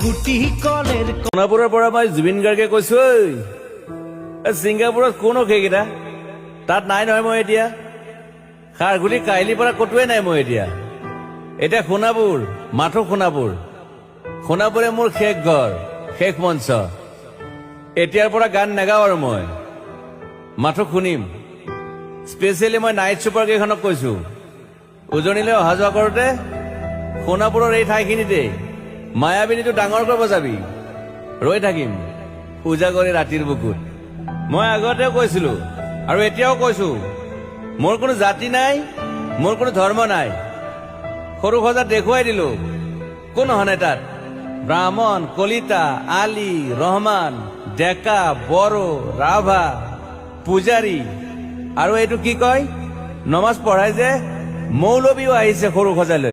গুটি কলেৰ সোনাপুৰৰ পৰা মই জুবিন গাৰ্গে কৈছো ছিংগাপুৰত কোন সেইকেইটা তাত নাই নহয় মই এতিয়া খাৰঘুলি কাহিলীৰ পৰা ক'তোৱে নাই মই এতিয়া সোণাপুৰ মাথো সোণাপুৰে মোৰ শেষ ঘৰ শেষ মঞ্চ এতিয়াৰ পৰা গান নাগাওঁ আৰু মই মাথো শুনিম স্পেচিয়েলি মই নাইট ছুপাৰ কেইখনক কৈছো উজনিলৈ অহা যোৱা কৰোঁতে সোণাপুৰৰ এই ঠাইখিনিতে মায়াবিনীটো ডাঙৰকৈ বজাবি ৰৈ থাকিম উজাগৰি ৰাতিৰ বুকুত মই আগতেও কৈছিলো আৰু এতিয়াও কৈছো মোৰ কোনো জাতি নাই মোৰ কোনো ধৰ্ম নাই সৰু সজা দেখুৱাই দিলো কোন হনে তাত ব্ৰাহ্মণ কলিতা আলী ৰহমান ডেকা বড়ো ৰাভা পূজাৰী আৰু এইটো কি কয় নমাজ পঢ়াই যে মৌলবীও আহিছে সৰু সজালৈ